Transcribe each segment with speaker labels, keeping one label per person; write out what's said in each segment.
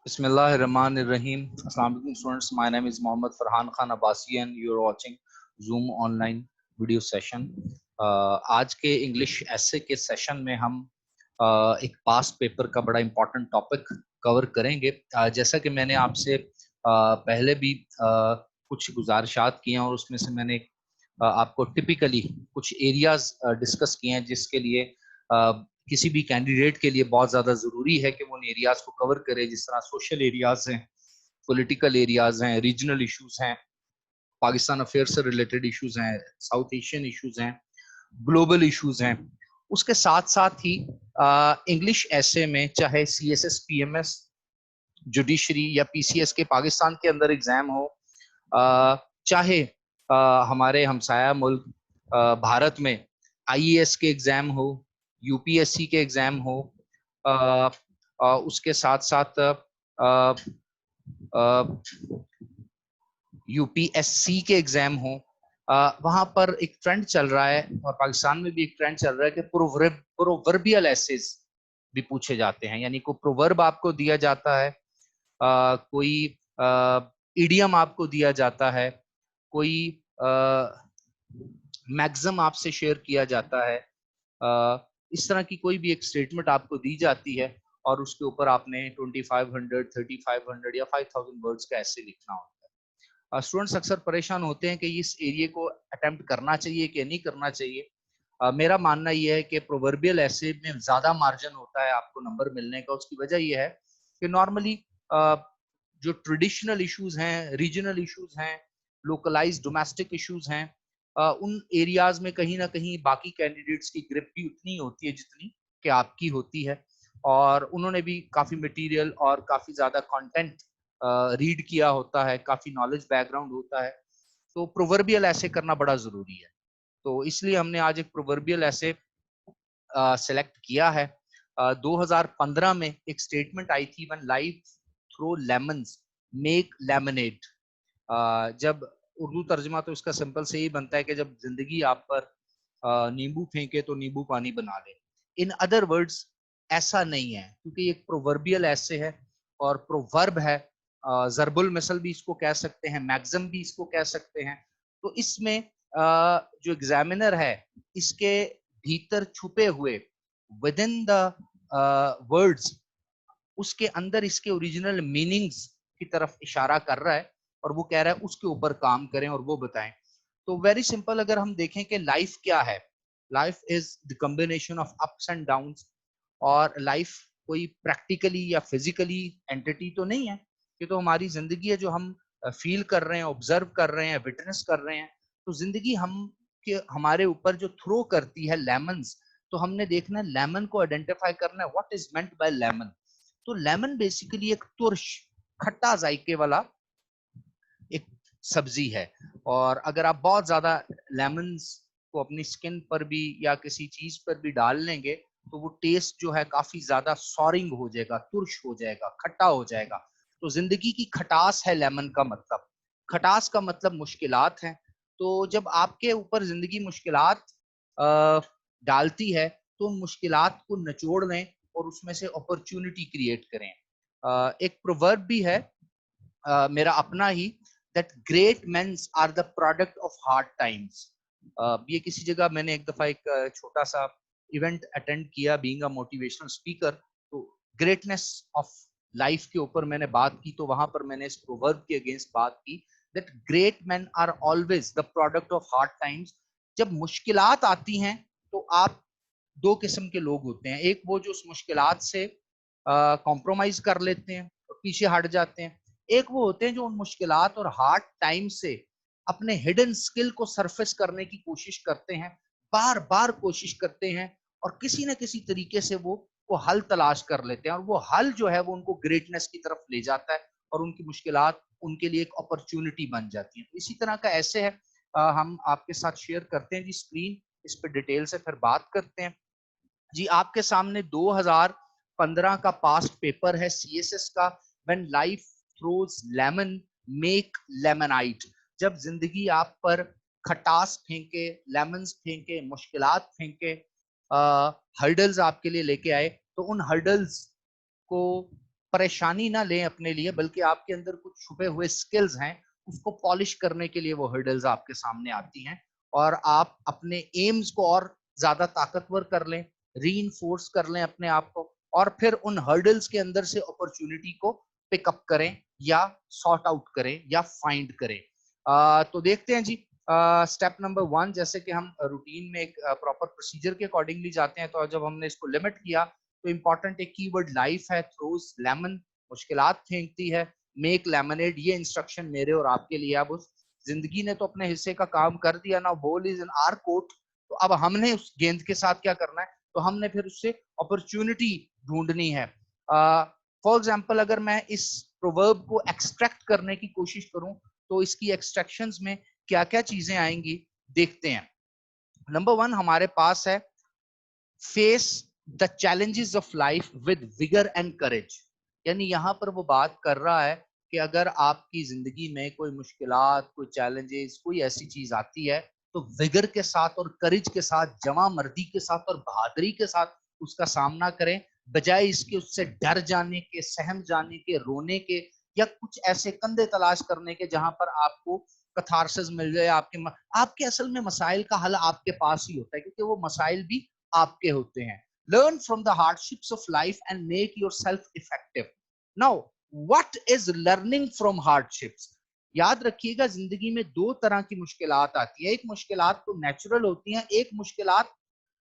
Speaker 1: Bismillahirrahmanirrahim. Assalamu alaikum students. My name is Mohammad Farhan Khan Abbasi and you are watching Zoom online video session. आज के English ऐसे के session में हम एक पास्ट पेपर का बड़ा इम्पोर्टेंट टॉपिक कवर करेंगे। जैसा कि मैंने आपसे पहले भी कुछ गुजारिशात किए हैं और उसमें से मैंने आपको टिपिकली कुछ एरियाज डिस्कस किए हैं जिसके लिए किसी भी कैंडिडेट के लिए बहुत ज़्यादा ज़रूरी है कि वो उन एरियाज को कवर करे, जिस तरह सोशल एरियाज हैं, पॉलिटिकल एरियाज हैं, रीजनल इश्यूज हैं, पाकिस्तान अफेयर से रिलेटेड इश्यूज हैं, साउथ एशियन इश्यूज हैं, ग्लोबल इश्यूज हैं। उसके साथ साथ ही इंग्लिश ऐसे में चाहे CSS PMS जुडिशरी या PCS के पाकिस्तान के अंदर एग्जाम हो, चाहे हमारे हमसाया मुल्क भारत में IAS के एग्जाम हो, UPSC के एग्जाम हो, उसके साथ साथ UPSC के एग्जाम हो, वहां पर एक ट्रेंड चल रहा है और पाकिस्तान में भी एक ट्रेंड चल रहा है कि प्रोवर्बियल एसेस भी पूछे जाते हैं। यानी कोई प्रोवर्ब आपको दिया जाता है, कोई इडियम आपको दिया जाता है, कोई मैक्सिम आपसे शेयर किया जाता है, इस तरह की कोई भी एक स्टेटमेंट आपको दी जाती है और उसके ऊपर आपने 2500, 3500 या 5000 वर्ड्स का ऐसे लिखना होता है। स्टूडेंट्स अक्सर परेशान होते हैं कि इस एरिया को अटेम्प्ट करना चाहिए कि नहीं करना चाहिए। मेरा मानना यह है कि प्रोवर्बियल ऐसे में ज्यादा मार्जिन होता है आपको नंबर मिलने का। उसकी वजह यह है कि नॉर्मली जो ट्रेडिशनल इश्यूज हैं, रीजनल इश्यूज हैं, लोकलाइज्ड डोमेस्टिक इश्यूज हैं, उन एरियाज में कहीं ना कहीं बाकी कैंडिडेट्स की ग्रिप भी उतनी होती है जितनी कि आपकी होती है, और उन्होंने भी काफी मटेरियल और काफी ज्यादा कंटेंट रीड किया होता है, काफी नॉलेज बैकग्राउंड होता है। तो प्रोवर्बियल ऐसे करना बड़ा जरूरी है। तो इसलिए हमने आज एक प्रोवर्बियल ऐसे सेलेक्ट किया है। 2015 में एक स्टेटमेंट आई थी, when life throw lemons make lemonade. जब उर्दू तर्जमा तो इसका सिंपल से ही बनता है कि जब जिंदगी आप पर नींबू फेंके तो नींबू पानी बना ले। इन अदर वर्ड्स ऐसा नहीं है, क्योंकि एक प्रोवर्बियल ऐसे है और प्रोवर्ब है। जरबुल मिसल भी इसको कह सकते हैं, मैक्सिम भी इसको कह सकते हैं। तो इसमें जो एग्जामिनर है, इसके भीतर छुपे हुए विद इन द वर्ड्स, उसके अंदर इसके ओरिजिनल मीनिंग्स की तरफ इशारा कर रहा है और वो कह रहा है उसके ऊपर काम करें और वो बताएं। तो वेरी सिंपल, अगर हम देखें कि लाइफ क्या है, life is the combination of ups and downs. और लाइफ कोई प्रैक्टिकली या फिजिकली एंटिटी तो नहीं है, ये तो हमारी जिंदगी है जो हम फील कर रहे हैं, ऑब्जर्व कर रहे हैं, विटनेस कर रहे हैं। तो जिंदगी हम के हमारे ऊपर जो थ्रो करती है लेमन्स, तो हमने देखना है लेमन को आइडेंटिफाई करना है, what is meant by lemon. तो लेमन बेसिकली एक तुर्श खट्टा जायके वाला एक सब्जी है, और अगर आप बहुत ज्यादा लेमन्स को अपनी स्किन पर भी या किसी चीज पर भी डाल लेंगे तो वो टेस्ट जो है काफी ज्यादा सॉरिंग हो जाएगा, तुर्श हो जाएगा, खट्टा हो जाएगा। तो जिंदगी की खटास है लेमन का मतलब। खटास का मतलब मुश्किलात है। तो जब आपके ऊपर जिंदगी मुश्किलात डालती है तो उन मुश्किलात को निचोड़ लें और उसमें से अपॉर्चुनिटी क्रिएट करें। एक प्रोवर्ब भी है मेरा अपना ही, that great men are the product of hard times। ये किसी जगह मैंने एक दफा एक छोटा सा इवेंट अटेंड किया बीइंग अ मोटिवेशनल स्पीकर, तो ग्रेटनेस ऑफ लाइफ के ऊपर मैंने बात की। तो वहां पर मैंने इस प्रोवर्ब के अगेंस्ट बात की, that great men are always the product of hard times। जब मुश्किलात आती हैं तो आप दो किस्म के लोग होते हैं, एक वो जो उस मुश्किलात से कॉम्प्रोमाइज कर लेते हैं और पीछे हट जाते हैं, एक वो होते हैं जो उन मुश्किलात और हार्ड टाइम से अपने हिडन स्किल को सरफेस करने की कोशिश करते हैं, बार बार कोशिश करते हैं और किसी न किसी तरीके से वो हल तलाश कर लेते हैं, और वो हल जो है वो उनको ग्रेटनेस की तरफ ले जाता है और उनकी मुश्किलात उनके लिए एक अपॉर्चुनिटी बन जाती है। इसी तरह का ऐसे है, हम आपके साथ शेयर करते हैं जी स्क्रीन, इस पर डिटेल से फिर बात करते हैं। जी आपके सामने 2015 का पास्ट पेपर है CSS का, when life throws lemon make lemonade. जब जिंदगी आप पर खटास फेंके, लेमन्स फेंके, मुश्किलात फेंके, हर्डल्स आपके लिए लेके आए, तो उन हर्डल्स को परेशानी ना लें अपने लिए, बल्कि आपके अंदर कुछ छुपे हुए स्किल्स हैं, उसको पॉलिश करने के लिए वो हर्डल्स आपके सामने आती हैं, और आप अपने एम्स को और ज्यादा ताकतवर कर लें, रीइंफोर्स कर लें अपने आप को, और फिर उन हर्डल्स के अंदर से अपॉर्चुनिटी को पिकअप करें या सॉर्ट आउट करें या फाइंड करें। तो देखते हैं जी, स्टेप नंबर 1, जैसे कि हम रूटीन में एक प्रॉपर प्रोसीजर के अकॉर्डिंगली जाते हैं, तो जब हमने इसको लिमिट किया तो इंपॉर्टेंट एक कीवर्ड लाइफ है, थ्रोज लेमन, मुश्किलात फेंकती है, मेक लेमनेड, ये इंस्ट्रक्शन मेरे और आपके लिए। अब उस जिंदगी ने तो अपने हिस्से का काम कर दिया ना, ball is in our court, तो अब हमने उस गेंद के साथ क्या करना है, तो हमने फिर उससे अपॉर्चुनिटी ढूंढनी है। फॉर एग्जाम्पल, अगर मैं इस प्रोवर्ब को एक्सट्रैक्ट करने की कोशिश करूं तो इसकी एक्सट्रैक्शंस में क्या क्या चीजें आएंगी, देखते हैं। नंबर 1 हमारे पास है, face the challenges of life with vigour and courage. यानी यहां पर वो बात कर रहा है कि अगर आपकी जिंदगी में कोई मुश्किलात, कोई चैलेंजेस, कोई ऐसी चीज आती है, तो विगर के साथ और करेज के साथ, जमा मर्दी के साथ और बहादुरी के साथ उसका सामना करें, बजाय इसके उससे डर जाने के, सहम जाने के, रोने के, या कुछ ऐसे कंधे तलाश करने के जहां पर आपको कथारसिस मिल जाए। आपके असल में मसाइल का हल आपके पास ही होता है, क्योंकि वो मसाइल भी आपके होते हैं। Learn from the hardships of life and make yourself effective. Now, what is learning from hardships? याद रखिएगा, जिंदगी में दो तरह की मुश्किलात आती है। एक मुश्किलात तो नेचुरल होती हैं, एक मुश्किलात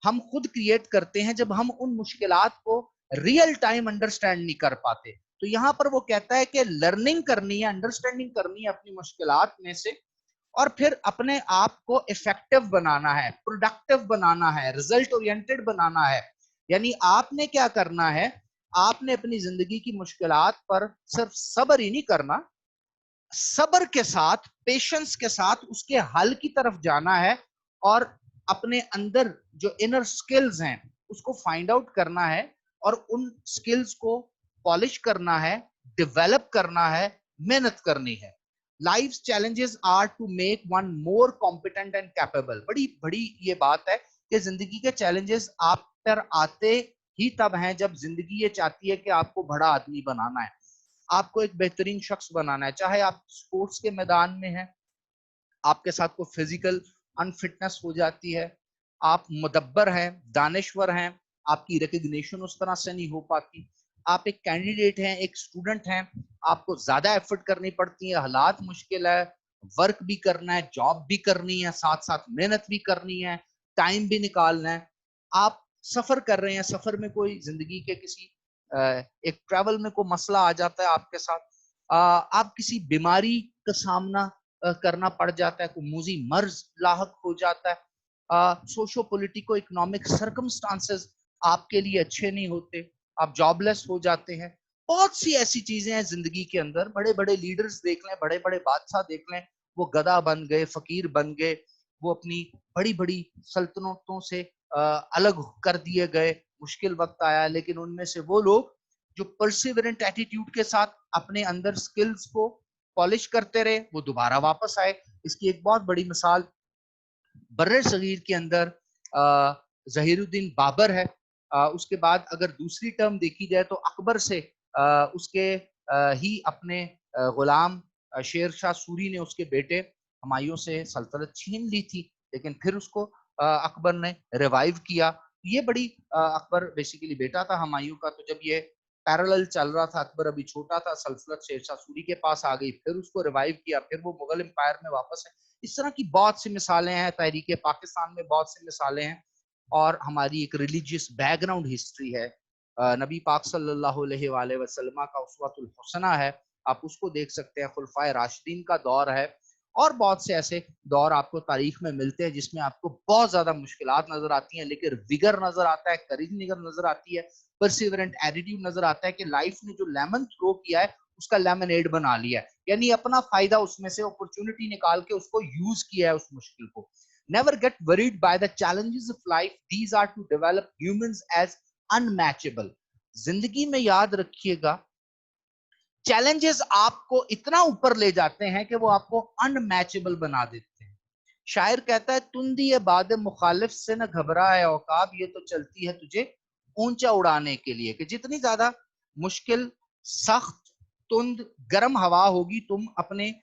Speaker 1: हम खुद क्रिएट करते हैं जब हम उन मुश्किलात को रियल टाइम अंडरस्टैंड नहीं कर पाते। तो यहां पर वो कहता है कि लर्निंग करनी है, अंडरस्टैंडिंग करनी है अपनी मुश्किलात में से, और फिर अपने आप को इफेक्टिव बनाना है, प्रोडक्टिव बनाना है, रिजल्ट ओरिएंटेड बनाना है। यानी आपने क्या करना है, आपने अपनी जिंदगी की मुश्किलात पर सिर्फ सब्र ही नहीं करना, सब्र के साथ, पेशेंस के साथ उसके हल की तरफ जाना है, और अपने अंदर जो इनर स्किल्स हैं उसको फाइंड आउट करना है, और उन स्किल्स को पॉलिश करना है, डेवलप करना है, मेहनत करनी है। Life challenges are to make one more competent and capable. बड़ी बड़ी ये बात है कि जिंदगी के चैलेंजेस आप पर आते ही तब हैं जब जिंदगी ये चाहती है कि आपको बड़ा आदमी बनाना है, आपको एक बेहतरीन शख्स बनाना है। चाहे आप स्पोर्ट्स के मैदान में हैं, आपके साथ कोई फिजिकल अनफिटनेस हो जाती है, आप मुदब्बर हैं, दानिश्वर हैं, आपकी रिकग्निशन उस तरह से नहीं हो पाती, आप एक कैंडिडेट हैं, एक स्टूडेंट हैं, आपको ज्यादा एफर्ट करनी पड़ती है, हालात मुश्किल है, वर्क भी करना है, जॉब भी करनी है, साथ साथ मेहनत भी करनी है, टाइम भी निकालना है, आप सफर कर रहे हैं, सफर में कोई जिंदगी के किसी एक ट्रैवल में कोई मसला आ जाता है आपके साथ, आप किसी बीमारी का सामना करना पड़ जाता है, कोई मूजी मर्ज लाहक हो जाता है, सोशो पोलिटिको इकोनॉमिक सर्कमस्टांसेस आपके लिए अच्छे नहीं होते, आप जॉबलेस हो जाते हैं। बहुत सी ऐसी चीजें हैं जिंदगी के अंदर। बड़े बड़े लीडर्स देख लें, बड़े बड़े बादशाह देख लें, वो गधा बन गए, फकीर बन गए, वो अपनी बड़ी बड़ी सल्तनतों से अलग कर दिए गए, मुश्किल वक्त आया, लेकिन उनमें से वो लोग जो परसिवरेंट एटीट्यूड के साथ अपने अंदर स्किल्स को पॉलिश करते रहे, वो दोबारा वापस आए। इसकी एक बहुत बड़ी मिसाल बर्रे सगीर के अंदर जहीरुद्दीन बाबर है। उसके बाद अगर दूसरी टर्म देखी जाए तो अकबर से उसके ही अपने गुलाम शेर शाह सूरी ने उसके बेटे हुमायूं से सल्तनत छीन ली थी, लेकिन फिर उसको अकबर ने रिवाइव किया। ये बड़ी अकबर बेसिकली बेटा था हुमायूं का, तो जब ये पैरेलल चल रहा था, अकबर अभी छोटा था, सल्तनत शेरशाह सूरी के पास आ गई, फिर उसको रिवाइव किया, फिर वो मुगल एम्पायर में वापस है। इस तरह की बहुत सी मिसालें हैं, तहरीक पाकिस्तान में बहुत सी मिसालें हैं, और हमारी एक रिलीजियस बैकग्राउंड हिस्ट्री है। नबी पाक सल्लल्लाहु अलैहि वसल्लम का उसवतुल हुसना है, आप उसको देख सकते हैं, खुलफाए राशिदीन का दौर है, और बहुत से ऐसे दौर आपको तारीख में मिलते हैं जिसमें आपको बहुत ज्यादा मुश्किलात नजर आती हैं, लेकिन विगर नजर आता है, करेज नजर आती है, परसिवरेंट एटीट्यूड नजर आता है कि लाइफ ने जो लेमन थ्रो किया है उसका लेमनेड बना लिया है, यानी अपना फायदा उसमें से अपॉर्चुनिटी निकाल के उसको यूज किया है उस मुश्किल को। Never get worried by the challenges of life. These are to develop humans as unmatchable. जिंदगी में याद रखिएगा, चैलेंजेस आपको इतना ऊपर ले जाते हैं कि वो आपको अनमैचेबल बना देते हैं। शायर कहता है, तुंदी ये बाद मुखालिफ से न घबरा है औकाब, ये तो चलती है तुझे ऊंचा उड़ाने के लिए। कि जितनी ज्यादा मुश्किल सख्त तुंद गर्म हवा होगी, तुम अपने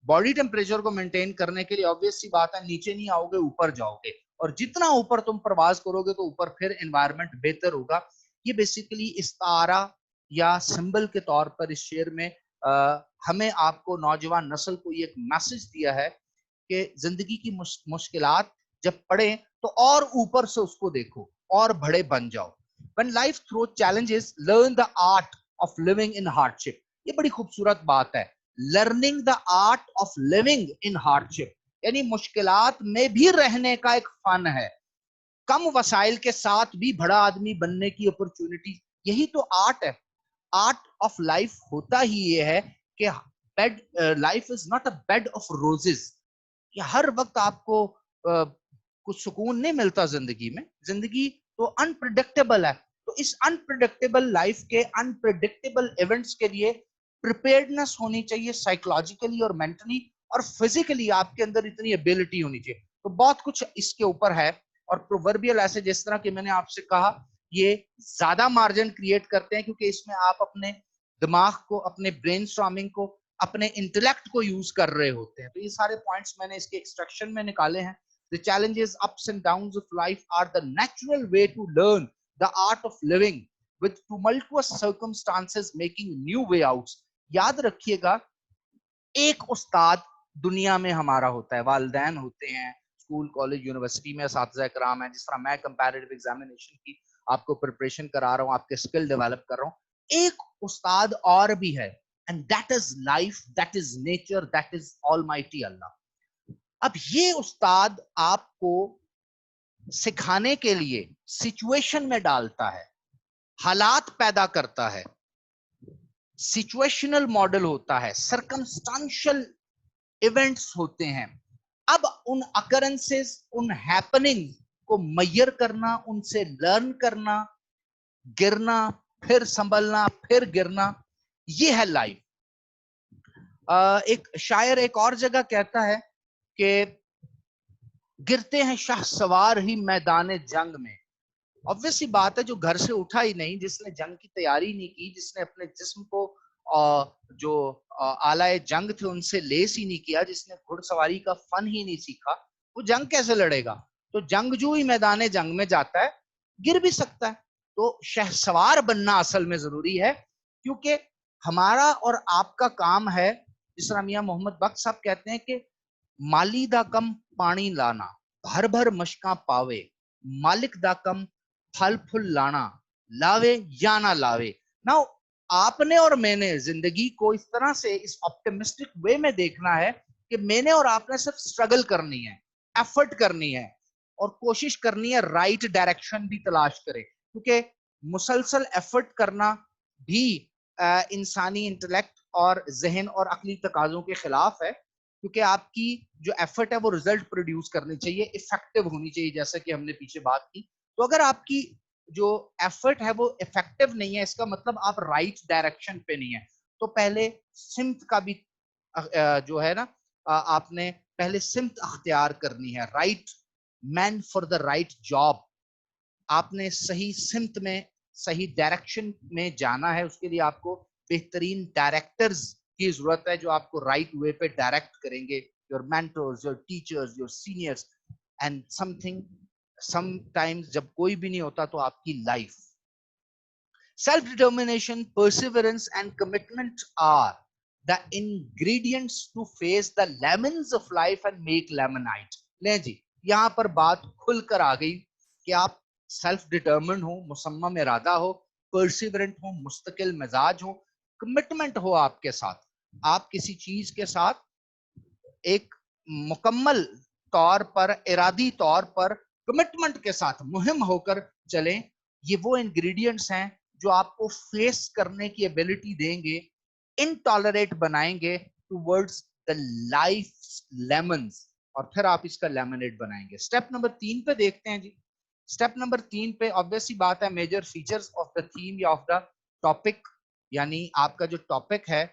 Speaker 1: बॉडी टेम्परेचर को मेंटेन करने के लिए ऑब्वियस सी बात है नीचे नहीं आओगे, ऊपर जाओगे, और जितना ऊपर तुम प्रवास करोगे तो ऊपर फिर एनवायरनमेंट बेहतर होगा। ये बेसिकली इस्तारा या सिंबल के तौर पर इस शेर में हमें आपको नौजवान नस्ल को ये एक मैसेज दिया है कि जिंदगी की मुश्किलात जब पड़े तो और ऊपर से उसको देखो और बड़े बन जाओ। When life throws challenges, learn the art of living in hardship. ये बड़ी खूबसूरत बात है, learning the art of living in hardship, यानी मुश्किलात में भी रहने का एक फन है, कम वसाइल के साथ भी बड़ा आदमी बनने की अपॉर्चुनिटी, यही तो आर्ट है। आर्ट ऑफ लाइफ होता ही ये है कि bed life is not a bed of roses, कि हर वक्त आपको कुछ सुकून नहीं मिलता जिंदगी में, जिंदगी तो अनप्रेडिक्टेबल है। तो इस अनप्रेडिक्टेबल लाइफ के अनप्रेडिक्टेबल इवेंट्स के लिए प्रिपेयर्डनेस होनी चाहिए, साइकोलॉजिकली और मेंटली और फिजिकली आपके अंदर इतनी एबिलिटी होनी चाहिए। तो बहुत कुछ इसके ऊपर है, और प्रोवर्बियल ऐसे जिस तरह कि मैंने आपसे कहा ये ज्यादा मार्जिन क्रिएट करते हैं क्योंकि इसमें आप अपने दिमाग को, अपने ब्रेनस्टॉर्मिंग को, अपने इंटेलेक्ट को यूज कर रहे होते हैं। तो ये सारे पॉइंट्स मैंने इसके एक्सट्रैक्शन में निकाले हैं। The challenges, ups and downs of life are the natural way to learn the art of living with tumultuous circumstances making new way outs. याद रखिएगा, एक उस्ताद दुनिया में हमारा होता है, वालिदैन होते हैं, स्कूल कॉलेज यूनिवर्सिटी में असातिज़ा कराम है, जिस तरह मैं कंपैरेटिव एग्जामिनेशन की आपको प्रिपरेशन करा रहा हूँ, आपके स्किल डेवलप कर रहा हूँ, एक उस्ताद और भी है, and that is life, that is nature, that is almighty Allah. अब ये उस्ताद आपको सिखाने के लिए सिचुएशन में डालता है, हालात पैदा करता है, सिचुएशनल मॉडल होता है, सर्कमस्टांशियल इवेंट्स होते हैं। अब उन अकरेंसेस, उन हैपनिंग को मैयर करना, उनसे लर्न करना, गिरना, फिर संभलना, फिर गिरना, ये है लाइफ। एक शायर एक और जगह कहता है कि गिरते हैं शाह सवार ही मैदान जंग में। ऑब्वियसली बात है, जो घर से उठा ही नहीं, जिसने जंग की तैयारी नहीं की, जिसने अपने जिस्म को जो आलाए जंग थे उनसे लेस ही नहीं किया, जिसने घुड़सवारी का फन ही नहीं सीखा, वो जंग कैसे लड़ेगा? तो जंगजू ही मैदान जंग में जाता है, गिर भी सकता है। तो शहसवार बनना असल में जरूरी है, क्योंकि हमारा और आपका काम है, जिस तरह मियां मोहम्मद बख्श साहब कहते हैं कि माली दा कम पानी लाना, भर भर मशका पावे, मालिक दा कम फल फूल लाना, लावे या ना लावे। नाउ आपने और मैंने जिंदगी को इस तरह से, इस ऑप्टिमिस्टिक वे में देखना है कि मैंने और आपने सिर्फ स्ट्रगल करनी है, एफर्ट करनी है, और कोशिश करनी है राइट डायरेक्शन भी तलाश करें, क्योंकि मुसलसल एफर्ट करना भी इंसानी इंटेलेक्ट और जहन और अकली तकाजों के खिलाफ है, क्योंकि आपकी जो एफर्ट है वो रिजल्ट प्रोड्यूस करनी चाहिए, इफेक्टिव होनी चाहिए, जैसा कि हमने पीछे बात की। तो अगर आपकी जो एफर्ट है वो इफेक्टिव नहीं है, इसका मतलब आप राइट डायरेक्शन पे नहीं है। तो पहले सिमत का भी जो है ना, आपने पहले सिमत अख्तियार करनी है, right man for the right job. आपने सही सिमत में, सही डायरेक्शन में जाना है, उसके लिए आपको बेहतरीन डायरेक्टर्स की जरूरत है जो आपको राइट वे पे डायरेक्ट करेंगे, your mentors, your teachers, your seniors, and sometimes जब कोई भी नहीं होता तो आपकी life. Self determination, perseverance and commitment are the ingredients to face the lemons of life and make lemonade. ले जी, यहां पर बात खुलकर आ गई कि आप सेल्फ डिटर्मिन्ड हो, मुसम्मम इरादा हो, परसिवरेंट हो, मुस्तकिल मिजाज हो, कमिटमेंट हो आपके साथ, आप किसी चीज के साथ एक मुकम्मल तौर पर, इरादी तौर पर, कमिटमेंट के साथ मुहिम होकर चलें। ये वो इंग्रेडिएंट्स हैं जो आपको फेस करने की एबिलिटी देंगे, इनटॉलरेट बनाएंगे टुवर्ड्स द लाइफ लेमन्स, और फिर आप इसका लेमनेड बनाएंगे। स्टेप नंबर 3 पे देखते हैं जी। स्टेप नंबर 3 पे ऑब्वियसली बात है, major features of the theme या ऑफ द टॉपिक, यानी आपका जो टॉपिक है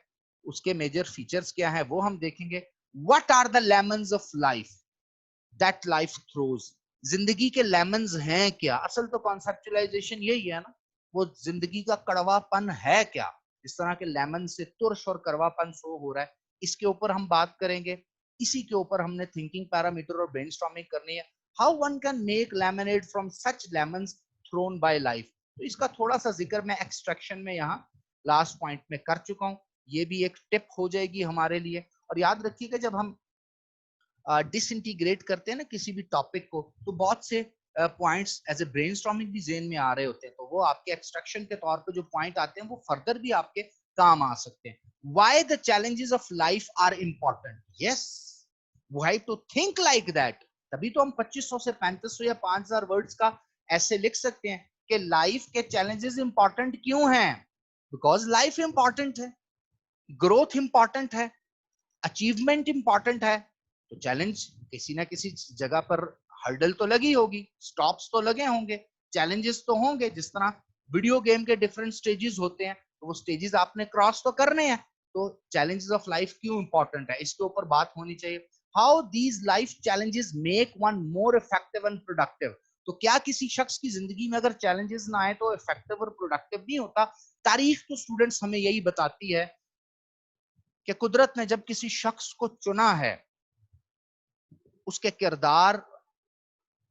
Speaker 1: उसके मेजर फीचर्स क्या है वो हम देखेंगे। What are the lemons of life that life throws? जिंदगी के लेमन्स हैं क्या? असल तो कॉन्सेप्चुअलाइजेशन यही है ना, वो जिंदगी का कड़वापन है क्या, جس طرح کے لیمن سے ترش اور کرواپن شو ہو رہا ہے، اس کے اوپر ہم بات کریں گے. اسی کے اوپر ہم نے تھنکنگ پیرامیٹر اور برین اسٹارمنگ کرنی ہے. How one can make lemonade from such lemons thrown by life. تو اس کا تھوڑا سا ذکر میں ایکسٹریکشن میں یہاں لاسٹ پوائنٹ میں کر چکا ہوں. یہ بھی ایک ٹپ ہو جائے گی ہمارے لیے. اور یاد رکھیے کہ جب ہم ڈس انٹیگریٹ کرتے ہیں نا کسی بھی ٹاپک کو, تو بہت سے points as a brain storming بھی ذہن میں آ رہے ہوتے ہیں, تو وہ آپ کے ایکسٹریکشن کے طور پہ جو پوائنٹ آتے ہیں وہ فردر بھی آپ کے کام آ سکتے ہیں. Why the challenges of life are important? Yes, we have to think like that. تبھی تو ہم 2500 سے 3500 یا 5000 ورڈز کا ایسے لکھ سکتے ہیں کہ لائف کے چیلنجز امپورٹنٹ کیوں ہیں. بیکاز لائف امپورٹنٹ ہے, گروتھ امپورٹنٹ ہے, اچیومنٹ امپورٹنٹ ہے, تو چیلنج کسی نہ کسی جگہ پر ہرڈل تو لگی ہوگی, سٹاپس تو لگے ہوں گے, چیلنجز تو ہوں گے. جس طرح ویڈیو گیم کے ڈفرنٹ سٹیجز ہوتے ہیں, تو وہ سٹیجز آپ نے کراس تو کرنے ہیں. تو چیلنجز آف لائف کیوں امپورٹنٹ ہے, اس کے اوپر بات ہونی چاہیے. How these life challenges make one more effective and productive. تو کیا کسی شخص کی زندگی میں اگر چیلنجز نہ آئے تو افیکٹو اور پروڈکٹیو نہیں ہوتا. تاریخ تو اسٹوڈنٹس ہمیں یہی بتاتی ہے کہ قدرت نے جب کسی شخص کو چنا ہے, اس کے کردار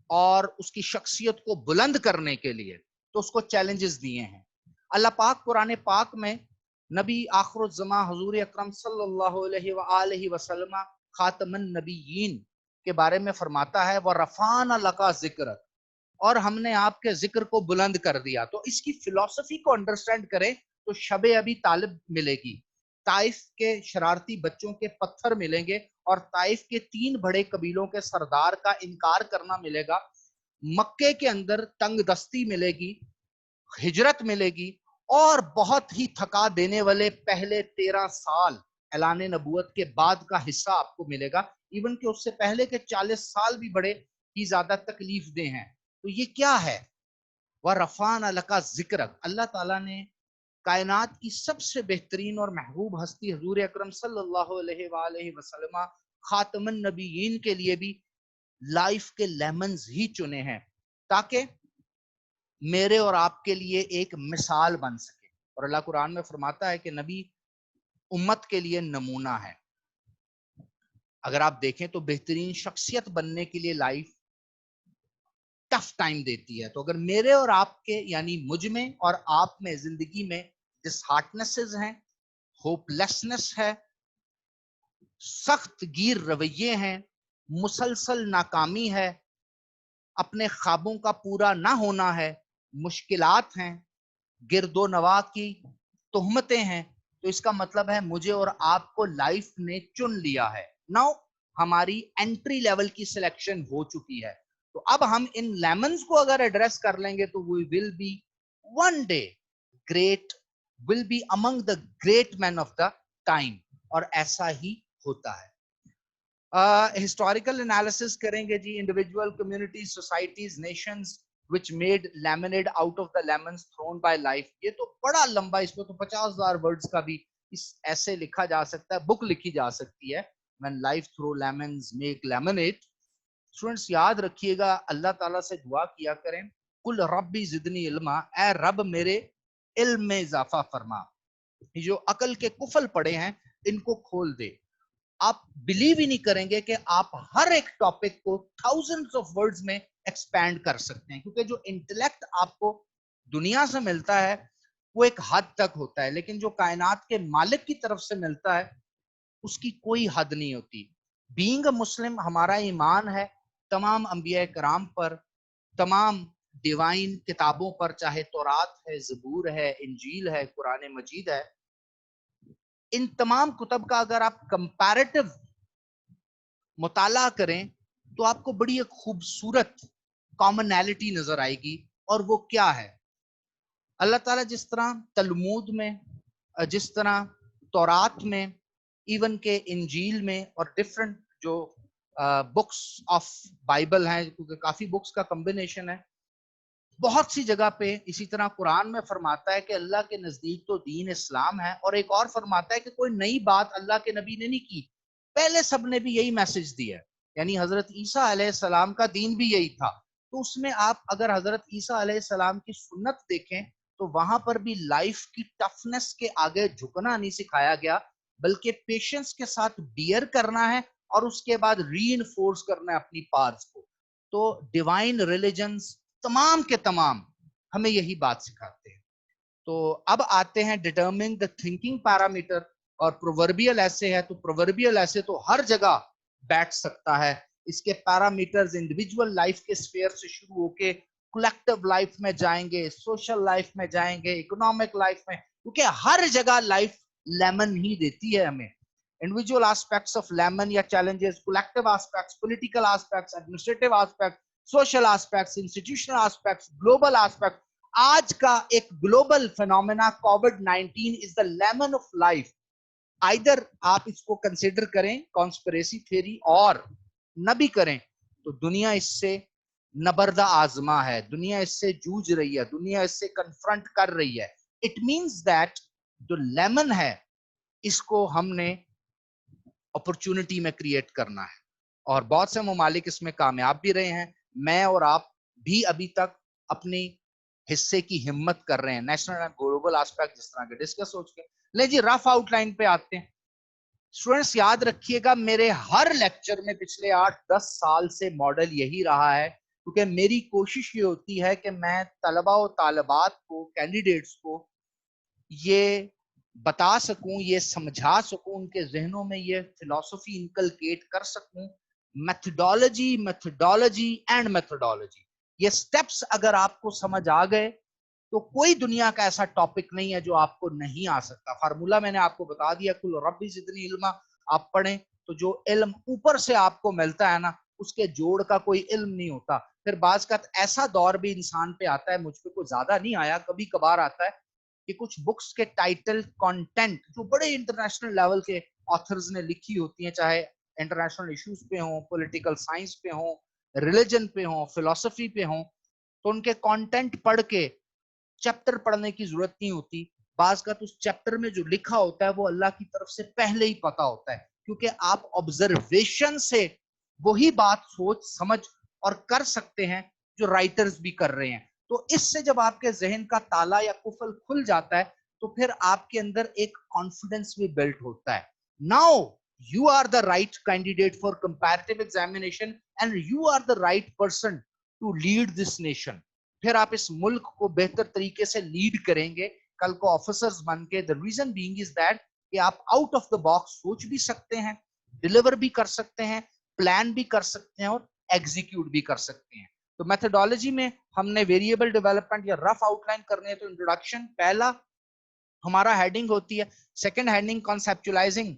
Speaker 1: اور اس کی شخصیت کو بلند کرنے کے لیے, تو اس کو چیلنجز دیے ہیں. اللہ پاک قرآن پاک میں نبی آخر الزماں حضور اکرم صلی اللہ علیہ وآلہ وسلم خاتم النبیین کے بارے میں فرماتا ہے وَرَفَعْنَا لَكَ ذِكْرَكَ, اور ہم نے آپ کے ذکر کو بلند کر دیا. تو اس کی فلسفی کو انڈرسٹینڈ کریں تو شب ابی طالب ملے گی, طائف کے شرارتی بچوں کے پتھر ملیں گے, اور طائف کے 3 بڑے قبیلوں کے سردار کا انکار کرنا ملے گا, مکے کے اندر تنگ دستی ملے گی, ہجرت ملے گی, اور بہت ہی تھکا دینے والے پہلے 13 سال اعلان نبوت کے بعد کا حصہ آپ کو ملے گا. ایون کہ اس سے پہلے کے 40 سال بھی بڑے ہی زیادہ تکلیف دہ ہیں. تو یہ کیا ہے؟ وَرَفَعْنَا لَكَ ذِكْرَكَ. اللہ تعالیٰ نے کائنات کی سب سے بہترین اور محبوب ہستی حضور اکرم صلی اللہ علیہ وآلہ وسلم خاتم النبیین کے لیے بھی لائف کے لیمنز ہی چنے ہیں, تاکہ میرے اور آپ کے لیے ایک مثال بن سکے. اور اللہ قرآن میں فرماتا ہے کہ نبی امت کے لیے نمونہ ہے. اگر آپ دیکھیں تو بہترین شخصیت بننے کے لیے لائف ٹف ٹائم دیتی ہے. تو اگر میرے اور آپ کے یعنی مجھ میں اور آپ میں زندگی میں ڈس ہارٹنسز ہیں, ہوپ لیسنس ہے, سخت گیر رویے ہیں, مسلسل ناکامی ہے, اپنے خوابوں کا پورا نہ ہونا ہے, مشکلات ہیں, گرد و نواح کی تہمتیں ہیں, تو اس کا مطلب ہے مجھے اور آپ کو لائف نے چن لیا ہے. ناؤ ہماری انٹری لیول کی سلیکشن ہو چکی ہے. تو اب ہم ان لیمنز کو اگر ایڈریس کر لیں گے تو we will be one day great, will be among the great men of the time. اور ایسا ہی ہوتا ہے. ہسٹوریکل انالیسس کریں گے جی. Individual communities, societies, nations which made lemonade out of the lemons thrown by life. یہ تو بڑا لمبا, اس میں تو 50,000 ورڈز کا بھی اس ایسے لکھا جا سکتا ہے, بک لکھی جا سکتی ہے when life throw lemons make lemonade. Students یاد رکھیے گا, اللہ تعالیٰ سے دعا کیا کریں قل ربی زدنی علما, اے رب میرے علم میں اضافہ فرما. جو عقل کے قفل پڑے ہیں ان کو کھول دے. آپ بلیو ہی نہیں کریں گے کہ آپ ہر ایک ٹاپک کو تھاؤزنڈز آف ورڈز میں ایکسپینڈ کر سکتے ہیں, کیونکہ جو انٹلیکٹ آپ کو دنیا سے ملتا ہے وہ ایک حد تک ہوتا ہے, لیکن جو کائنات کے مالک کی طرف سے ملتا ہے اس کی کوئی حد نہیں ہوتی. بینگ اے مسلم ہمارا ایمان ہے تمام انبیاء کرام پر, تمام ڈیوائن کتابوں پر, چاہے تورات ہے, زبور ہے, انجیل ہے, قرآن مجید ہے. ان تمام کتب کا اگر آپ کمپیریٹو مطالعہ کریں تو آپ کو بڑی ایک خوبصورت کامنالٹی نظر آئے گی, اور وہ کیا ہے؟ اللہ تعالیٰ جس طرح تلمود میں, جس طرح تورات میں, ایون کہ انجیل میں, اور ڈفرنٹ جو بکس آف بائبل ہیں, کیونکہ کافی بکس کا کمبینیشن ہے, بہت سی جگہ پہ اسی طرح قرآن میں فرماتا ہے کہ اللہ کے نزدیک تو دین اسلام ہے, اور ایک اور فرماتا ہے کہ کوئی نئی بات اللہ کے نبی نے نہیں کی, پہلے سب نے بھی یہی میسج دیا ہے. یعنی حضرت عیسیٰ علیہ السلام کا دین بھی یہی تھا. تو اس میں آپ اگر حضرت عیسیٰ علیہ السلام کی سنت دیکھیں تو وہاں پر بھی لائف کی ٹفنس کے آگے جھکنا نہیں سکھایا گیا، بلکہ پیشنس کے ساتھ بیئر کرنا ہے اور اس کے بعد ری انفورس کرنا ہے اپنی پارز کو. تو ڈیوائن ریلیجنز تمام کے تمام ہمیں یہی بات سکھاتے ہیں. تو اب آتے ہیں ڈیٹرمنگ دا تھنکنگ پیرامیٹر، اور پرووربیل ایسے ہے تو پرووربیل ایسے تو ہر جگہ بیٹھ سکتا ہے. اس کے پیرامیٹرز انڈیویجول لائف کے سفیر سے شروع ہو کے کلیکٹیو لائف میں جائیں گے، سوشل لائف میں جائیں گے، اکنامک لائف میں، کیونکہ ہر جگہ لائف لیمن ہی دیتی ہے ہمیں. انڈیویجول آسپیکٹس آف لیمن یا challenges, collective aspects, political aspects, administrative aspects, social aspects, institutional aspects, global aspect. آج کا ایک global phenomena COVID-19 is the lemon of life. Either آپ اس کو کنسیڈر کریں کانسپریسی تھیوری اور نہ بھی کریں، تو دنیا اس سے نبردہ آزما ہے، دنیا اس سے جوجھ رہی ہے، دنیا اس سے کنفرنٹ کر رہی ہے. اٹ مینس دیٹ جو لیمن ہے اس کو ہم نے اپرچونٹی میں کریٹ کرنا ہے، اور بہت سے ممالک اس میں کامیاب بھی رہے ہیں. میں اور آپ بھی ابھی تک اپنی حصے کی ہمت کر رہے ہیں نیشنل اینڈ گلوبل آسپیکٹ جس طرح کے ڈسکس ہو چکے. لے جی رف آؤٹ لائن پہ آتے ہیں. اسٹوڈنٹس یاد رکھیے گا میرے ہر لیکچر میں پچھلے 8-10 سال سے ماڈل یہی رہا ہے، کیونکہ میری کوشش یہ ہوتی ہے کہ میں طلبہ و طالبات کو، کینڈیڈیٹس کو یہ بتا سکوں، یہ سمجھا سکوں، ان کے ذہنوں میں یہ فلسفی انکلکیٹ کر سکوں. میتھڈالوجی اینڈ میتھڈالوجی، یہ سٹیپس اگر آپ کو سمجھ آ گئے تو کوئی دنیا کا ایسا ٹاپک نہیں ہے جو آپ کو نہیں آ سکتا. فارمولا میں نے آپ کو بتا دیا، کل ربی زدنی علما. آپ پڑھیں تو جو علم اوپر سے آپ کو ملتا ہے نا، اس کے جوڑ کا کوئی علم نہیں ہوتا. پھر بعض کا ایسا دور بھی انسان پہ آتا ہے، مجھ پہ کوئی زیادہ نہیں آیا، کبھی کبھار آتا ہے کہ کچھ بکس کے ٹائٹل، کانٹینٹ جو بڑے انٹرنیشنل لیول کے آتھرز نے لکھی ہوتی ہیں، چاہے انٹرنیشنل ایشوز پہ ہوں، پولیٹیکل سائنس پہ ہوں، ریلیجن پہ ہوں، فلسفی پہ ہوں، تو ان کے کانٹینٹ پڑھ کے چیپٹر پڑھنے کی ضرورت نہیں ہوتی. بعض کا تو اس چیپٹر میں جو لکھا ہوتا ہے وہ اللہ کی طرف سے پہلے ہی پتا ہوتا ہے، کیونکہ آپ آبزرویشن سے وہی بات سوچ سمجھ اور کر سکتے ہیں جو رائٹرز بھی کر رہے ہیں. تو اس سے جب آپ کے ذہن کا تالا یا قفل کھل جاتا ہے تو پھر آپ کے اندر ایک کانفیڈنس بھی بلٹ ہوتا ہے. Now you are the right candidate for comparative examination and you are the right person to lead this nation. پھر آپ اس ملک کو بہتر طریقے سے لیڈ کریں گے کل کو آفیسرز بن کے. the reason being is that کہ آپ آؤٹ آف دا باکس سوچ بھی سکتے ہیں، ڈیلیور بھی کر سکتے ہیں، پلان بھی کر سکتے ہیں اور ایگزیکیوٹ بھی کر سکتے ہیں. تو میتھڈالوجی میں ہم نے ویریبل ڈیولپمنٹ یا رف آؤٹ لائن کرنے ہے. تو انٹروڈکشن پہلا ہمارا ہیڈنگ ہوتی ہے. Second heading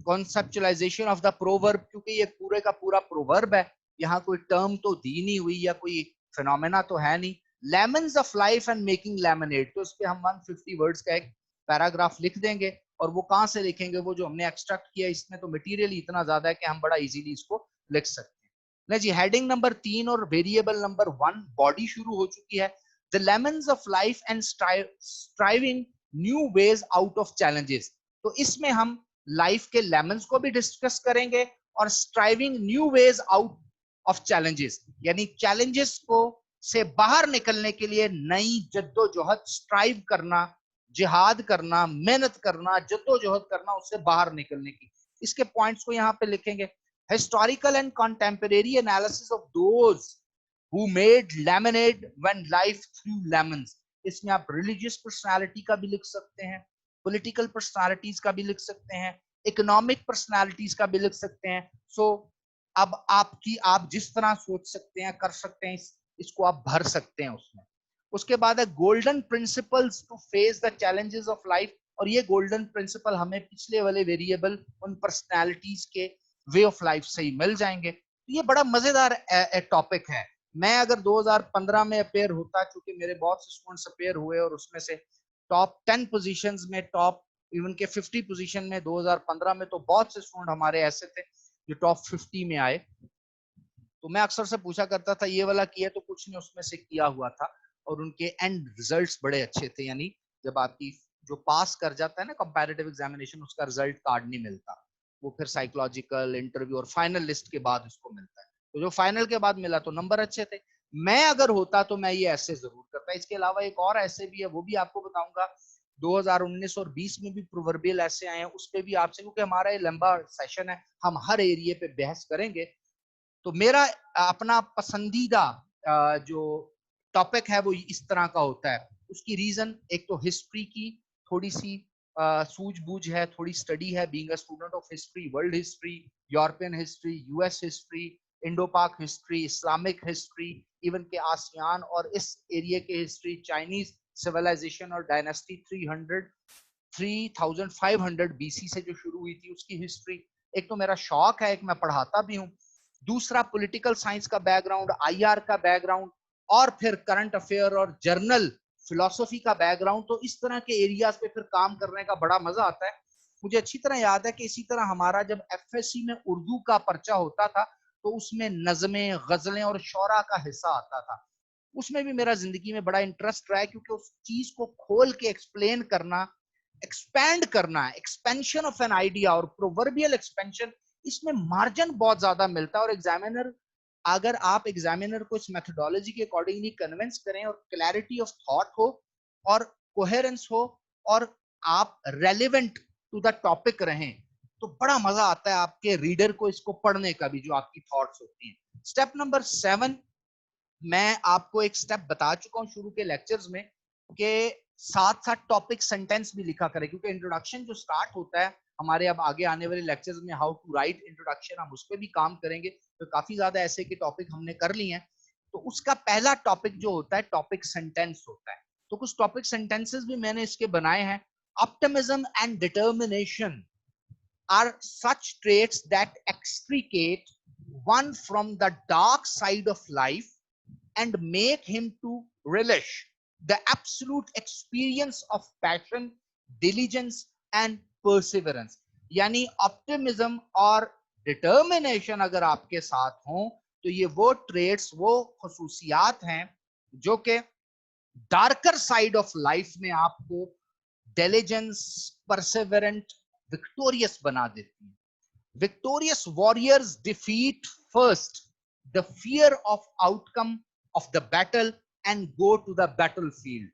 Speaker 1: conceptualization of the proverb، کیونکہ یہ پورے کا پورا پروورب ہے، یہاں کوئی ٹرم تو دی نہیں ہوئی یا کوئی فینومینا تو ہے نہیں. لیمنز of life and making lemonade, تو اس پہ ہم 150 ورڈز کا ایک پیراگراف لکھ دیں گے. اور وہ کہاں سے لکھیں گے؟ وہ جو ہم نے ایکسٹریکٹ کیا، اس میں تو مٹیریل اتنا زیادہ ہے کہ ہم بڑا ایزیلی اس کو لکھ سکتے ہیں. جی ہیڈنگ نمبر 3 اور ویریبل نمبر 1 باڈی شروع ہو چکی ہے. The lemons of life and striving new ways out of challenges. تو اس میں ہم لائف کے لیمنز کو بھی ڈسکس کریں گے اور striving new ways out of challenges, یعنی چیلنجز کو سے باہر نکلنے کے لیے نئی جد و جہد، اسٹرائیو کرنا، جہاد کرنا، محنت کرنا، جد و جہد کرنا اس سے باہر نکلنے کی. اس کے پوائنٹس کو یہاں پہ لکھیں گے. Historical and contemporary analysis of those who made lemonade when life threw lemons. اس میں آپ ریلیجیس پرسنالٹی کا بھی لکھ سکتے ہیں، پولیٹیکل پرسنالٹیز کا بھی لکھ سکتے ہیں، اکنامک پرسنالٹیز کا بھی لکھ سکتے ہیں. سو اب آپ جس طرح سوچ سکتے ہیں، کر سکتے ہیں، اس کو آپ بھر سکتے ہیں اس میں. اس کے بعد ہے golden principles to face the challenges of life, اور یہ گولڈن پرنسپل ہمیں پچھلے والے ویریبل ان پرسنالٹیز کے وے آف لائف سے ہی مل جائیں گے. یہ بڑا مزیدار ٹاپک ہے. میں اگر 2015 میں اپیئر ہوتا، چونکہ میرے بہت سے اسٹوڈنٹس اپیئر ہوئے اور اس میں سے ٹاپ 10 پوزیشنز میں، ٹاپ ایون کے 50 پوزیشن میں 2015 میں تو بہت سے اسٹوڈنٹ ہمارے ایسے تھے جو ٹاپ 50 میں آئے. تو میں اکثر سے پوچھا کرتا تھا یہ والا کیا، تو کچھ نے اس میں سے کیا ہوا تھا اور ان کے اینڈ ریزلٹس بڑے اچھے تھے. یعنی جب آپ کی جو پاس کر جاتا ہے نا کمپیریٹیو ایگزامینیشن، اس کا ریزلٹ کارڈ نہیں ملتا، وہ پھر سائیکولوجیکل انٹرویو اور فائنل لسٹ کے بعد اس کو ملتا ہے. تو جو فائنل کے بعد ملا تو نمبر اچھے تھے. मैं अगर होता तो मैं ये ऐसे जरूर करता। इसके अलावा एक और ऐसे भी है, वो भी आपको बताऊंगा। 2019 और 20 में भी प्रोवर्बियल ऐसे आए हैं, उस पे भी आपसे, क्योंकि हमारा ये लंबा सेशन है, हम हर एरिया पे बहस करेंगे। तो मेरा अपना पसंदीदा जो टॉपिक है वो इस तरह का होता है। उसकी रीजन एक तो हिस्ट्री की थोड़ी सी सूझबूझ है, थोड़ी स्टडी है, being a student of history, world history, European history, US history, Indo पाक हिस्ट्री, इस्लामिक हिस्ट्री, इवन के आसियान और इस एरिया के हिस्ट्री, चाइनीज सिविलाइजेशन और डायनेस्टी 3500 बीसी से जो शुरू हुई थी उसकी हिस्ट्री। एक तो मेरा शौक है, एक मैं पढ़ाता भी हूँ। दूसरा पॉलिटिकल साइंस का बैकग्राउंड, आईआर का बैकग्राउंड, और फिर करंट अफेयर और जर्नल फिलोसफी का बैकग्राउंड। तो इस तरह के एरियाज पे फिर काम करने का बड़ा मजा आता है। मुझे अच्छी तरह याद है कि इसी तरह हमारा जब एफएससी में उर्दू का पर्चा होता था तो उसमें नज़में, गजलें और शौरा का हिस्सा आता था। उसमें भी मेरा जिंदगी में बड़ा इंटरेस्ट रहा है, क्योंकि उस चीज को खोल के एक्सप्लेन करना, एक्सपैंड करना, एक्सपेंशन ऑफ एन आइडिया और प्रोवर्बियल एक्सपेंशन, इसमें मार्जिन बहुत ज्यादा मिलता है। और एग्जामिनर, अगर आप एग्जामिनर को इस मेथोडोलॉजी के अकॉर्डिंगली कन्विंस करें और क्लैरिटी ऑफ थॉट हो और कोहेरेंस हो और आप रेलिवेंट टू द टॉपिक रहें, तो बड़ा मजा आता है आपके रीडर को इसको पढ़ने का भी, जो आपकी थॉट्स होती हैं। स्टेप नंबर 7, मैं आपको एक स्टेप बता चुका हूं शुरू के लेक्चर्स में कि साथ साथ टॉपिक सेंटेंस भी लिखा करें, क्योंकि इंट्रोडक्शन जो स्टार्ट होता है हमारे अब आगे आने वाले लेक्चर्स में, हाउ टू राइट इंट्रोडक्शन, हम उस पर भी काम करेंगे। तो काफी ज्यादा ऐसे के टॉपिक हमने कर लिए हैं। तो उसका पहला टॉपिक जो होता है टॉपिक सेंटेंस होता है। तो कुछ टॉपिक सेंटेंसेस भी मैंने इसके बनाए हैं। Optimism and determination are such traits that extricate one from the dark side of life and make him to relish the absolute experience of passion, diligence and perseverance। यानी ऑप्टिमिज्म और determination अगर आपके साथ हो तो ये वो ट्रेड्स, वो खसूसियात हैं जो कि डार्कर साइड ऑफ लाइफ में आपको डिलिजेंस, परसेवरेंट, विक्टोरियस बना देती है। Victorious warriors defeat first the fear of outcome of the battle and go to the battlefield।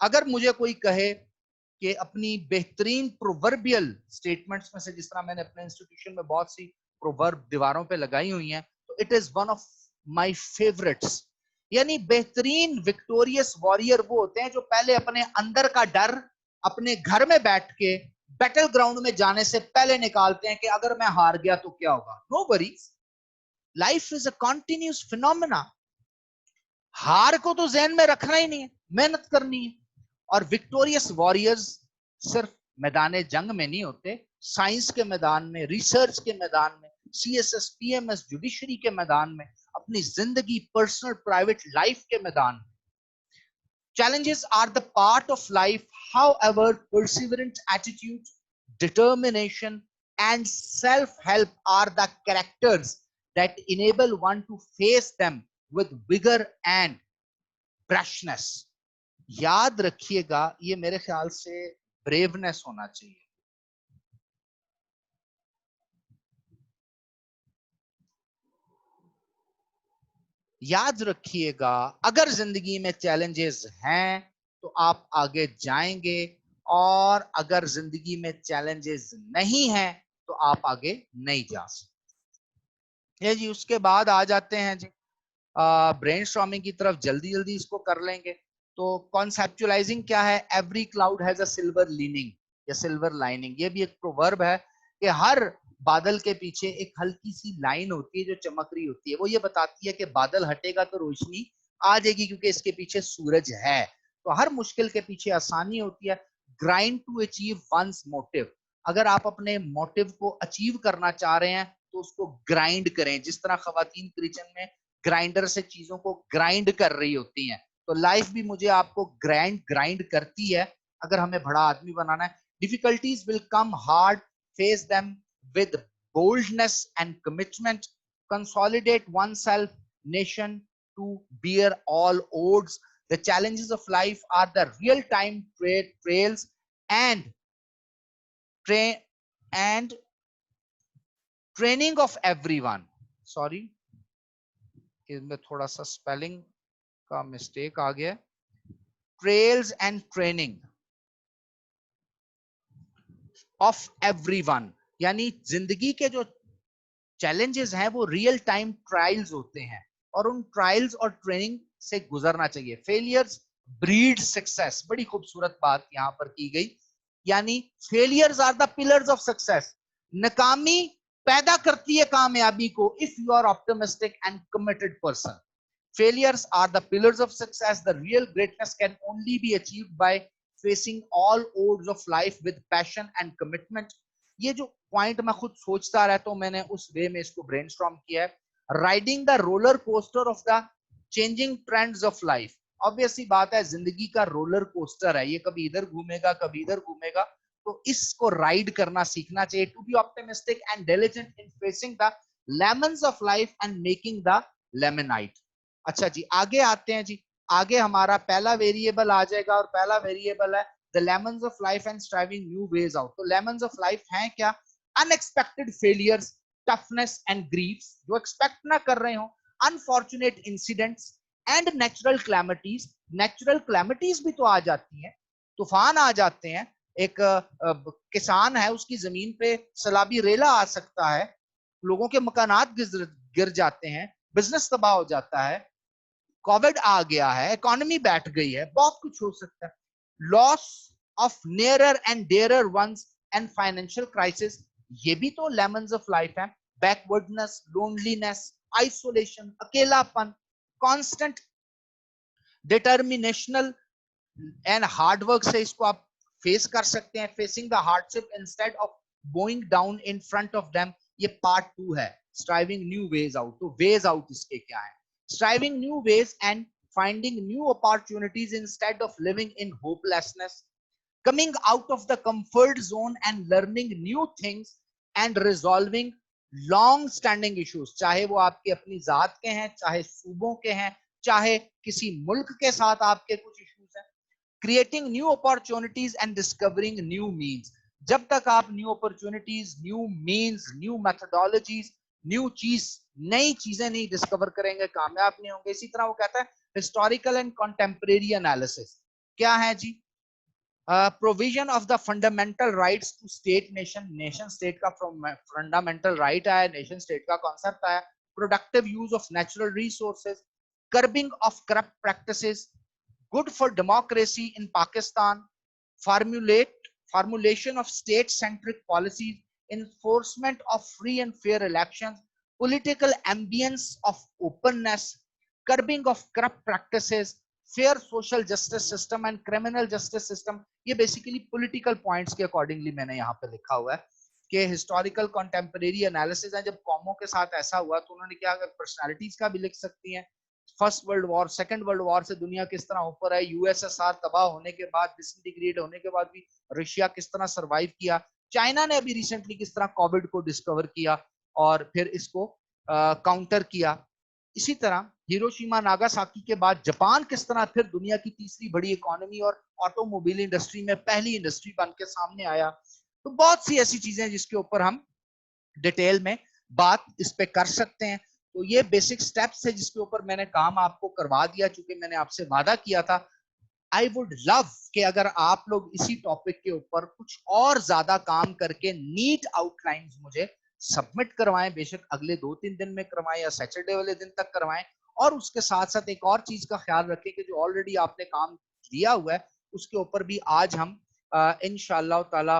Speaker 1: अगर मुझे कोई कहे कि अपनी बेहतरीन प्रोवर्बियल स्टेटमेंट्स में से, जिस तरह मैंने अपने इंस्टीट्यूशन में बहुत सी प्रोवर्ब दीवारों पे लगाई हुई हैं, तो it is one of my favourites. यानी बेहतरीन विक्टोरियस वॉरियर वो होते हैं जो पहले अपने अंदर का डर अपने घर में बैठ के बैटल ग्राउंड में जाने से पहले निकालते हैं कि अगर मैं हार गया तो क्या होगा। No worries, life is a continuous phenomena. हार को तो जहन में रखना ही नहीं है, मेहनत करनी है। और विक्टोरियस वॉरियर्स सिर्फ मैदान जंग में नहीं होते, साइंस के मैदान में, रिसर्च के मैदान में, सीएसएस, पीएमएस, जुडिशरी के मैदान में, अपनी जिंदगी, पर्सनल प्राइवेट लाइफ के मैदान में। Challenges are the part of life. However, perseverance, attitude, determination, and self-help are the characters that enable one to face them with vigor and brashness। याद रखिएगा, ये मेरे ख्याल से ब्रेवनेस होना चाहिए। याद रखिएगा, अगर जिंदगी में चैलेंजेस हैं तो आप आगे जाएंगे, और अगर जिंदगी में चैलेंजेस नहीं हैं तो आप आगे नहीं जा सकते। ये जी, उसके बाद आ जाते हैं जी ब्रेनस्टॉर्मिंग की तरफ। जल्दी जल्दी इसको कर लेंगे। तो कॉन्सेप्चुअलाइजिंग क्या है? Every cloud has a silver leaning या सिल्वर लाइनिंग। ये भी एक प्रोवर्ब है कि हर बादल के पीछे एक हल्की सी लाइन होती है जो चमक रही होती है। वो ये बताती है कि बादल हटेगा तो रोशनी आ जाएगी, क्योंकि इसके पीछे सूरज है। तो हर मुश्किल के पीछे आसानी होती है। Grind to achieve one's motive. अगर आप अपने मोटिव को अचीव करना चाह रहे हैं तो उसको ग्राइंड करें, जिस तरह खवातीन किचन में ग्राइंडर से चीजों को ग्राइंड कर रही होती हैं, तो लाइफ भी मुझे आपको ग्राइंड करती है अगर हमें बड़ा आदमी बनाना है। Difficulties will come hard, face them with boldness and commitment, consolidate oneself nation to bear all odds। The challenges of life are the real time trails and and training of everyone। Sorry, इसमें थोड़ा सा spelling का mistake आ गया, trails and training of everyone, यानी जिंदगी के जो challenges हैं वो रियल टाइम ट्रायल्स होते हैं और उन ट्रायल्स और ट्रेनिंग से गुजरना चाहिए। फेलियर्स ब्रीड सक्सेस, बड़ी खूबसूरत बात यहां पर की गई, यानी failures are the pillars of success, नाकामी पैदा करती है कामयाबी को if you are optimistic and committed person. Failures are the pillars of success. The real greatness can only be achieved by facing all odds of life with passion and commitment. ये जो point मैं खुद सोचता रहता हूं, मैंने उस वे में इसको ब्रेनस्टॉर्म किया है। Riding the roller coaster of the changing trends of life, obviously बात है जिंदगी का रोलर कोस्टर है, ये कभी इधर घूमेगा कभी इधर घूमेगा, तो इसको राइड करना सीखना चाहिए। To be optimistic and diligent in facing the lemons of life and making the lemonade. अच्छा जी, आगे आते हैं जी। आगे हमारा पहला वेरिएबल आ जाएगा और पहला वेरिएबल है the lemons of life and striving new ways out. तो लेमन्स ऑफ लाइफ हैं क्या? Unexpected failures, toughness and griefs, जो एक्सपेक्ट ना कर रहे हो, unfortunate incidents and natural calamities. Natural calamities भी तो आ जाती हैं, तूफान आ जाते हैं, एक किसान है उसकी जमीन पे सैलाबी रेला आ सकता है, लोगों के मकानात गिर जाते हैं, बिजनेस तबाह हो जाता है, कोविड आ गया है, इकोनॉमी बैठ गई है, बहुत कुछ हो सकता है। Loss of nearer and dearer ones and financial crisis, ये भी तो लेमन्स ऑफ लाइफ है। बैकवर्डनेस, लोनलीनेस, आइसोलेशन, अकेलापन, constant determinational and hard work से इसको आप फेस कर सकते हैं। Facing the hardship instead of going down in front of them, ये पार्ट 2 है। स्ट्राइविंग न्यू वेज आउट, तो वेज आउट इसके क्या है? Striving new ways and finding new opportunities instead of living in hopelessness, coming out of the comfort zone and learning new things and resolving long standing issues, चाहे वो आपके अपनी जात के हैं, चाहे सूबों के हैं, चाहे किसी मुल्क के साथ आपके कुछ इश्यूज हैं। creating new opportunities and discovering new means, जब तक आप new opportunities, new means, new methodologies, new चीज, नई चीजें नहीं डिस्कवर करेंगे, कामयाब नहीं होंगे। इसी तरह वो कहता है हिस्टोरिकल एंड कंटेम्परेरी एनालिसिस क्या है जी? Provision of the fundamental rights to state nation, nation state का फंडामेंटल राइट आया, नेशन स्टेट का कॉन्सेप्ट आया। Productive use of natural resources, curbing of corrupt practices, good for democracy in Pakistan, formulation of state-centric policies, enforcement of free and fair elections, political ambience of openness, curbing of corrupt practices, fair social justice system and criminal justice system। ये basically political points के accordingly मैंने यहाँ पे लिखा हुआ है कि historical contemporary analysis है। जब कौमों के साथ ऐसा हुआ तो उन्होंने क्या, अगर personalities का भी लिख सकती हैं, first world war, second world war से दुनिया किस तरह ऊपर है, यूएसएसआर तबाह होने के बाद, डिसइंटीग्रेट होने के बाद भी रशिया किस तरह सरवाइव किया, चाइना ने अभी रिसेंटली किस तरह कोविड को डिस्कवर किया और फिर इसको काउंटर किया। इसी तरह हिरोशिमा नागासाकी के बाद जापान किस तरह फिर दुनिया की तीसरी बड़ी इकोनॉमी और ऑटोमोबाइल इंडस्ट्री में पहली इंडस्ट्री बन के सामने आया। तो बहुत सी ऐसी चीजें जिसके ऊपर हम डिटेल में बात इस पे कर सकते हैं। तो ये बेसिक स्टेप्स है जिसके ऊपर मैंने काम आपको करवा दिया, चूंकि मैंने आपसे वादा किया था। आई वुड लव कि अगर आप लोग इसी टॉपिक के ऊपर कुछ और ज्यादा काम करके नीट आउटलाइंस मुझे सबमिट करवाएं, बेशक अगले 2-3 दिन में करवाएं या सैटरडे वाले दिन तक करवाएं। और उसके साथ साथ एक और चीज का ख्याल रखें कि जो ऑलरेडी आपने काम दिया हुआ है उसके ऊपर भी आज हम इंशाअल्लाह ताला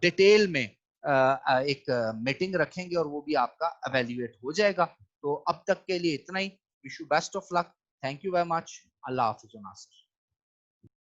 Speaker 1: डिटेल में एक मीटिंग रखेंगे और वो भी आपका एवेल्युएट हो जाएगा। तो अब तक के लिए इतना ही। Wish you best of luck. Thank you very much. Allah हाफिज नासिर।